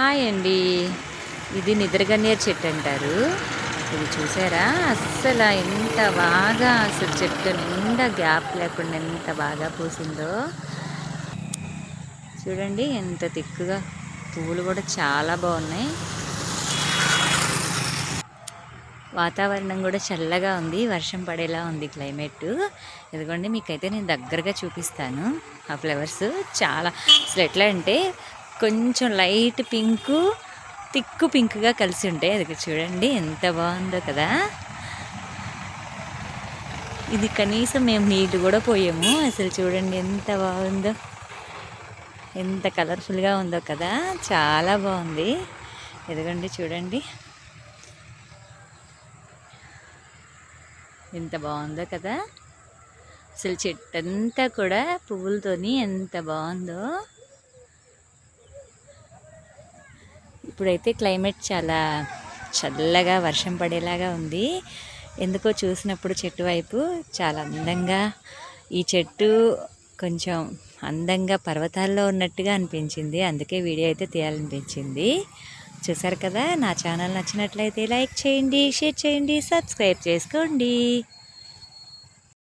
Hi అండి. ఇది నిద్రగన్నేరు చెట్టు అంటారు. ఇది చూసారా, అస్సలు ఎంత బాగా అసలు చెట్టు నిండా గ్యాప్ లేకుండా ఎంత బాగా పూసిందో చూడండి. ఎంత తిక్కుగా పువ్వులు కూడా చాలా బాగున్నాయి. వాతావరణం కూడా చల్లగా ఉంది, వర్షం పడేలా ఉంది క్లైమేట్. ఇదిగోండి, మీకైతే నేను దగ్గరగా చూపిస్తాను. ఆ ఫ్లవర్స్ చాలా అసలు ఎట్లా అంటే కొంచెం లైట్ పింకు థిక్ పింక్గా కలిసి ఉంటాయి. అది చూడండి ఎంత బాగుందో కదా. ఇది కనీసం మేము నీళ్ళు కూడా పోయాము. అసలు చూడండి ఎంత బాగుందో, ఎంత కలర్ఫుల్గా ఉందో కదా, చాలా బాగుంది. ఎదుగండి చూడండి ఎంత బాగుందో కదా. అసలు చెట్టు అంతా కూడా పువ్వులతోని ఎంత బాగుందో. ఇప్పుడైతే క్లైమేట్ చాలా చల్లగా వర్షం పడేలాగా ఉంది. ఎందుకో చూసినప్పుడు చెట్టు వైపు చాలా అందంగా, ఈ చెట్టు కొంచెం అందంగా పర్వతాల్లో ఉన్నట్టుగా అనిపించింది. అందుకే వీడియో అయితే తీయాలనిపించింది. చూసారు కదా. నా ఛానల్ నచ్చినట్లయితే లైక్ చేయండి, షేర్ చేయండి, సబ్స్క్రైబ్ చేసుకోండి.